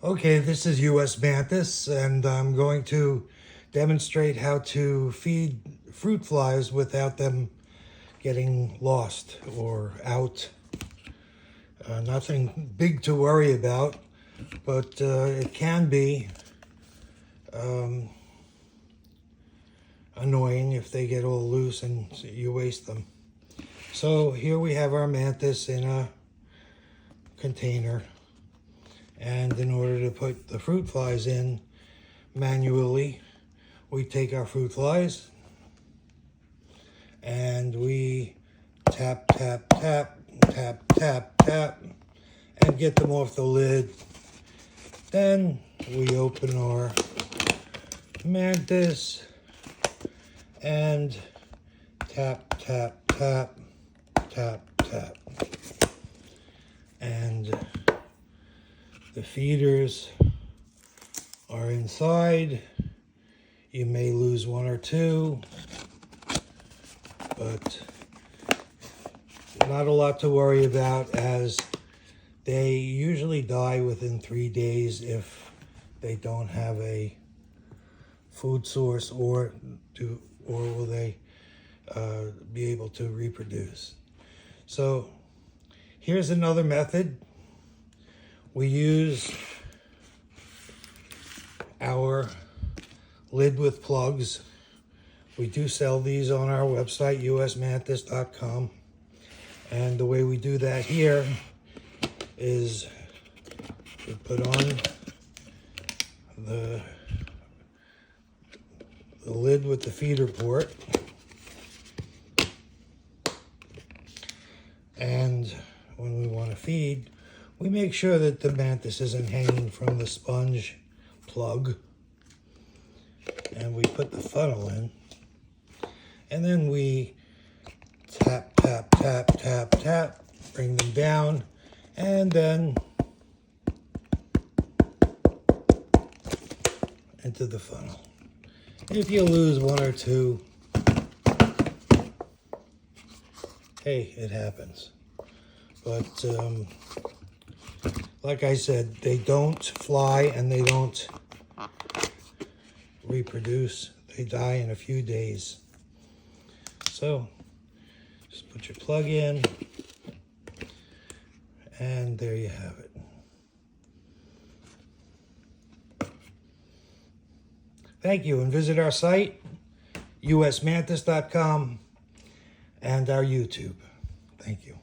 Okay, this is US Mantis, and I'm going to demonstrate how to feed fruit flies without them getting lost or out. Nothing big to worry about, but it can be annoying if they get all loose and you waste them. So here we have our mantis in a container. And in order to put the fruit flies in manually, we take our fruit flies and we tap, tap, tap, tap, tap, tap, and get them off the lid. Then we open our mantis and tap, tap, tap, tap, tap. And the feeders are inside. You may lose one or two, but not a lot to worry about, as they usually die within 3 days if they don't have a food source, or will they be able to reproduce. So here's another method. We use our lid with plugs. We do sell these on our website, usmantis.com. And the way we do that here is we put on the lid with the feeder port. And when we want to feed, we make sure that the mantis isn't hanging from the sponge plug. And we put the funnel in. And then we tap, tap, tap, tap, tap, bring them down, and then into the funnel. If you lose one or two, hey, it happens. But like I said, they don't fly and they don't reproduce. They die in a few days. So just put your plug in, and there you have it. Thank you, and visit our site, usmantis.com, and our YouTube. Thank you.